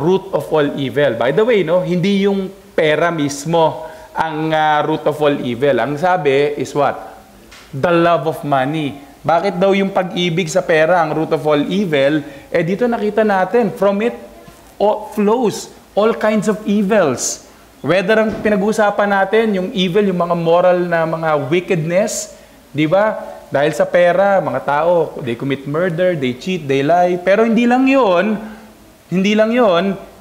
A: root of all evil? By the way, no, hindi yung pera mismo ang root of all evil. Ang sabi is what? The love of money. Bakit daw yung pag-ibig sa pera ang root of all evil? Dito nakita natin, from it flows all kinds of evils. Whether ang pinag-uusapan natin, yung evil, yung mga moral na mga wickedness, di ba? Dahil sa pera, mga tao, they commit murder, they cheat, they lie. Pero hindi lang yon,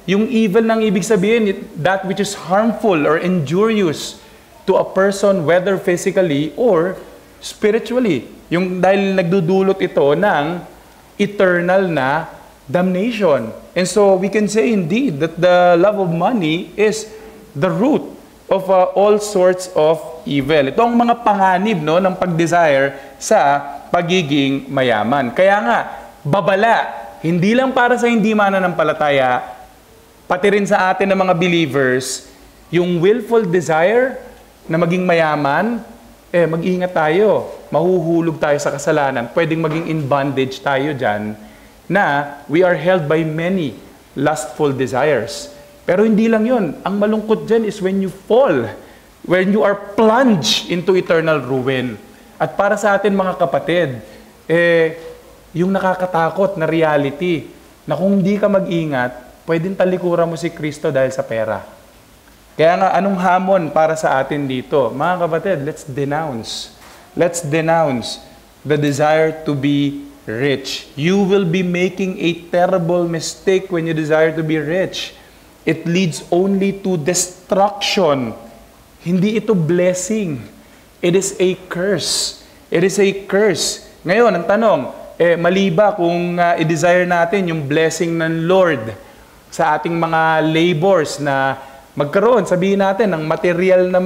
A: yung evil nang ibig sabihin, that which is harmful or injurious to a person, whether physically or spiritually. Yung dahil nagdudulot ito ng eternal na damnation. And so we can say indeed that the love of money is the root of all sorts of evil. Ito ang mga panganib, no, ng pag-desire sa pagiging mayaman. Kaya nga, babala, hindi lang para sa hindi mananampalataya, pati rin sa atin ng mga believers, yung willful desire na maging mayaman, mag-ingat tayo. Mahuhulog tayo sa kasalanan. Pwedeng maging in bondage tayo dyan na we are held by many lustful desires. Pero hindi lang yun. Ang malungkot dyan is when you fall, when you are plunged into eternal ruin. At para sa atin mga kapatid, yung nakakatakot na reality na kung hindi ka mag-ingat, pwedeng talikuran mo si Kristo dahil sa pera. Kaya nga, anong hamon para sa atin dito? Mga kapatid, let's denounce. Let's denounce the desire to be rich. You will be making a terrible mistake when you desire to be rich. It leads only to destruction. Hindi ito blessing. It is a curse. It is a curse. Ngayon, ang tanong, mali ba kung i-desire natin yung blessing ng Lord sa ating mga labors na magkaroon, sabihin natin, ng material na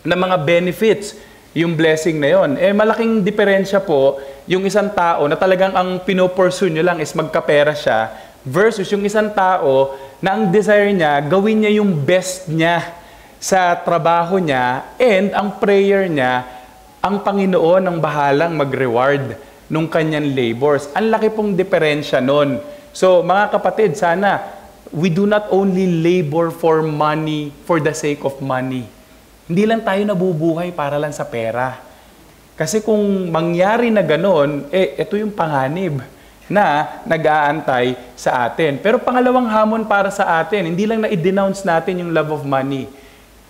A: mga benefits, yung blessing na yon. Malaking diferensya po yung isang tao na talagang ang pinopursue nyo lang is magkapera siya versus yung isang tao na ang desire niya, gawin niya yung best niya sa trabaho niya and ang prayer niya, ang Panginoon ang bahalang mag-reward nung kanyang labors. Ang laki pong diferensya nun. So mga kapatid, sana we do not only labor for money for the sake of money. Hindi lang tayo nabubuhay para lang sa pera. Kasi kung mangyari na ganon, ito yung panganib na nag-aantay sa atin. Pero pangalawang hamon para sa atin, hindi lang na i-denounce natin yung love of money.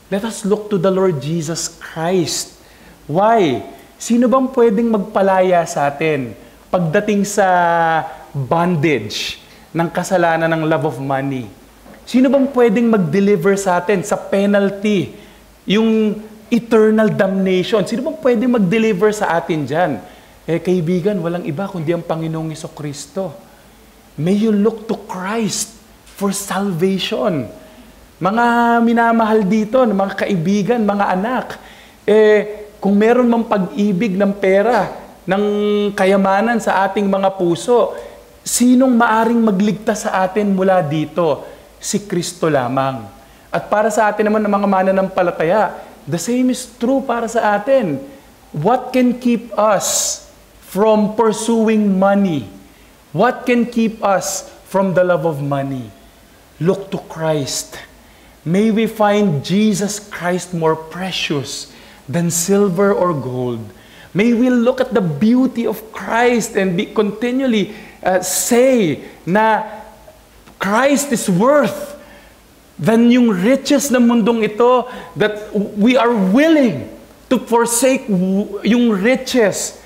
A: Let us look to the Lord Jesus Christ. Why? Sino bang pwedeng magpalaya sa atin pagdating sa bondage ng kasalanan ng love of money? Sino bang pwedeng mag-deliver sa atin sa penalty, yung eternal damnation? Sino bang pwedeng mag-deliver sa atin dyan? Kaibigan, walang iba kundi ang Panginoong Jesucristo. May you look to Christ for salvation. Mga minamahal dito, mga kaibigan, mga anak, kung meron mang pag-ibig ng pera, ng kayamanan sa ating mga puso, sinong maaring magligtas sa atin mula dito? Si Kristo lamang. At para sa atin naman ng mga mananampalataya, the same is true para sa atin. What can keep us from pursuing money? What can keep us from the love of money? Look to Christ. May we find Jesus Christ more precious than silver or gold. May we look at the beauty of Christ and be continually say na Christ is worth than yung riches ng mundong ito, that we are willing to forsake yung riches.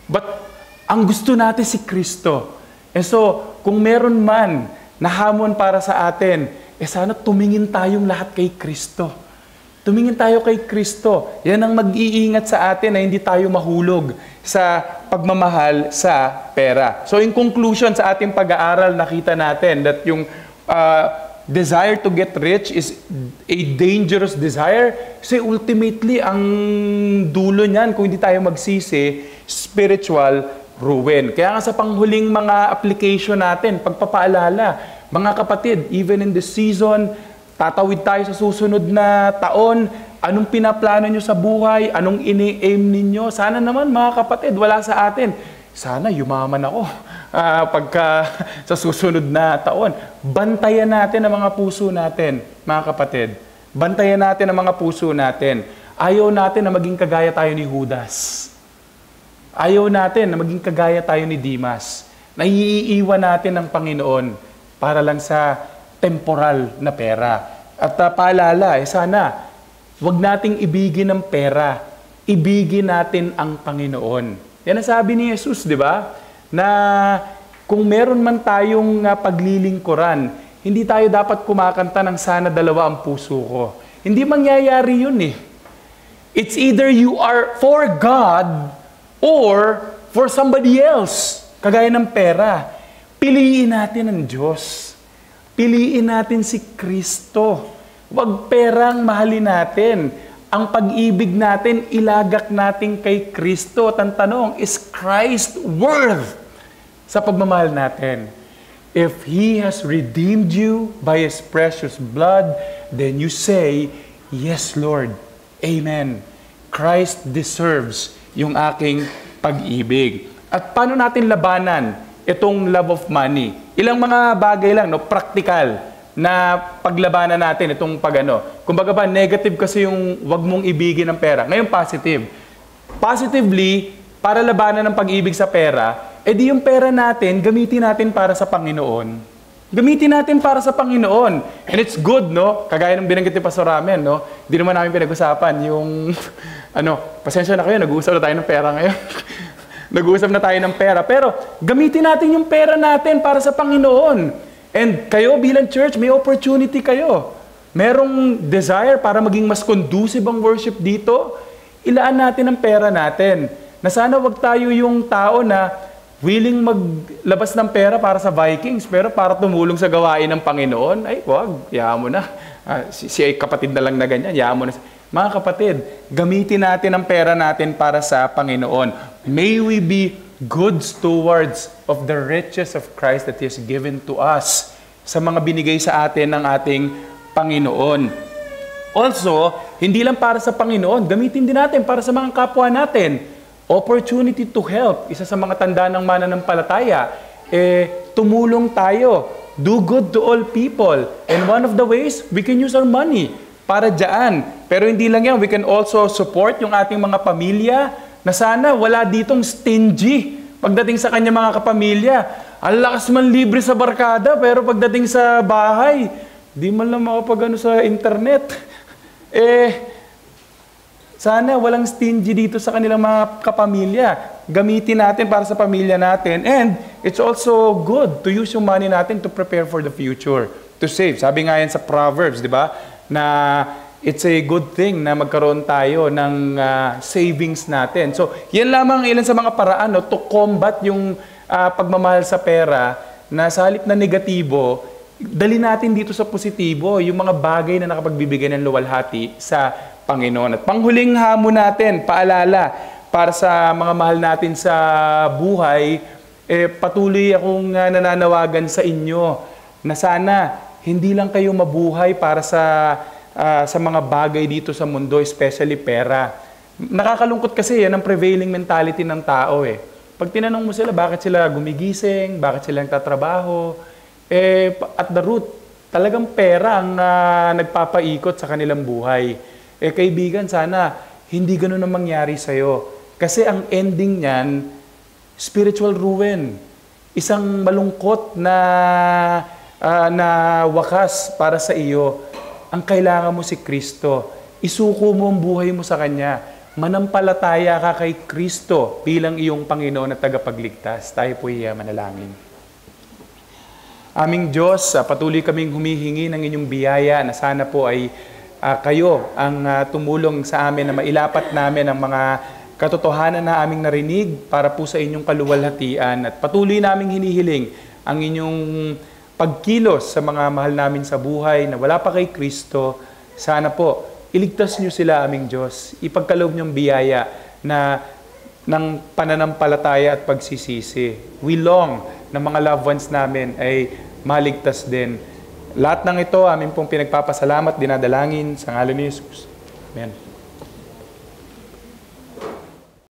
A: But ang gusto natin si Kristo. And so, kung meron man na hamon para sa atin, sana tumingin tayong lahat kay Kristo. Tumingin tayo kay Kristo. Yan ang mag-iingat sa atin na hindi tayo mahulog sa pagmamahal sa pera. So in conclusion sa ating pag-aaral, nakita natin that yung desire to get rich is a dangerous desire. Kasi ultimately, ang dulo niyan, kung hindi tayo magsisi, spiritual ruin. Kaya nga sa panghuling mga application natin, pagpapaalala, mga kapatid, even in this season, tatawid tayo sa susunod na taon, anong pinaplano nyo sa buhay, anong ini-aim ninyo. Sana naman mga kapatid, wala sa atin. Sana yumaman ako pagka sa susunod na taon. Bantayan natin ang mga puso natin, mga kapatid. Bantayan natin ang mga puso natin. Ayaw natin na maging kagaya tayo ni Judas. Ayaw natin na maging kagaya tayo ni Dimas. Naiiwan natin ng Panginoon para lang sa temporal na pera. At paalala, sana, wag nating ibigin ang pera. Ibigin natin ang Panginoon. Yan ang sabi ni Jesus, di ba? Na kung meron man tayong paglilingkuran, hindi tayo dapat kumakanta ng sana dalawa ang puso ko. Hindi mangyayari yun eh. It's either you are for God or for somebody else. Kagaya ng pera. Piliin natin ang Diyos. Piliin natin si Kristo. Huwag perang mahalin natin. Ang pag-ibig natin, ilagak natin kay Kristo. At ang tanong, is Christ worth sa pagmamahal natin? If He has redeemed you by His precious blood, then you say, yes, Lord. Amen. Christ deserves yung aking pag-ibig. At paano natin labanan itong love of money? Ilang mga bagay lang, no, practical na paglabanan natin itong pag-ano. Kumbaga ba, negative kasi yung wag mong ibigin ng pera. Ngayon, positive. Positively, para labanan ng pag-ibig sa pera, edi yung pera natin, gamitin natin para sa Panginoon. Gamitin natin para sa Panginoon. And it's good, no? Kagaya ng binanggit ni Pastor Ramen, no? Hindi naman namin pinag-usapan yung, pasensya na kayo, nag-uusap na tayo ng pera ngayon. Nag-uusap na tayo ng pera. Pero, gamitin natin yung pera natin para sa Panginoon. And kayo bilang church, may opportunity kayo. Merong desire para maging mas conducive ang worship dito. Ilaan natin ang pera natin. Na sana wag tayo yung tao na willing maglabas ng pera para sa Vikings, pero para tumulong sa gawain ng Panginoon, ay wag, hayaan mo na. Si kapatid na lang na ganyan, hayaan mo na. Mga kapatid, gamitin natin ang pera natin para sa Panginoon. May we be good stewards of the riches of Christ that He has given to us sa mga binigay sa atin ng ating Panginoon. Also, hindi lang para sa Panginoon, gamitin din natin para sa mga kapwa natin. Opportunity to help. Isa sa mga tanda ng mananampalataya, tumulong tayo. Do good to all people. And one of the ways, we can use our money para dyan. Pero hindi lang yan, we can also support yung ating mga pamilya na sana wala ditong stingy pagdating sa kanya mga kapamilya. Ang lakas man libre sa barkada, pero pagdating sa bahay, di man lang makapag sa internet. Sana walang stingy dito sa kanilang mga kapamilya. Gamitin natin para sa pamilya natin. And it's also good to use yung money natin to prepare for the future. To save. Sabi nga yan sa Proverbs, di ba? Na it's a good thing na magkaroon tayo ng savings natin. So, yan lamang ilan sa mga paraan to combat yung pagmamahal sa pera na sa halip na negatibo, dali natin dito sa positibo yung mga bagay na nakapagbibigay ng luwalhati sa Panginoon. At panghuling hamon natin, paalala, para sa mga mahal natin sa buhay, patuloy akong nananawagan sa inyo na sana hindi lang kayo mabuhay para sa mga bagay dito sa mundo, especially pera. Nakakalungkot kasi yan ang prevailing mentality ng tao eh. Pag tinanong mo sila, bakit sila gumigising, bakit sila nagtatrabaho, at the root, talagang pera ang nagpapaikot sa kanilang buhay. Kaibigan, sana hindi ganun ang mangyari sa'yo. Kasi ang ending niyan, spiritual ruin. Isang malungkot na wakas para sa iyo. Ang kailangan mo si Kristo. Isuko mo ang buhay mo sa Kanya. Manampalataya ka kay Kristo bilang iyong Panginoon at tagapagligtas. Tayo po manalangin. Aming Diyos, patuloy kaming humihingi ng inyong biyaya na sana po ay kayo ang tumulong sa amin na mailapat namin ang mga katotohanan na aming narinig para po sa inyong kaluwalhatian. At patuloy naming hinihiling ang inyong pagkilos sa mga mahal namin sa buhay na wala pa kay Kristo. Sana po, iligtas niyo sila, aming Diyos. Ipagkaloob niyong biyaya na ng pananampalataya at pagsisisi. We long na mga loved ones namin ay maligtas din. Lahat ng ito, amin pong pinagpapasalamat, dinadalangin sa ngalan ni Jesus. Amen.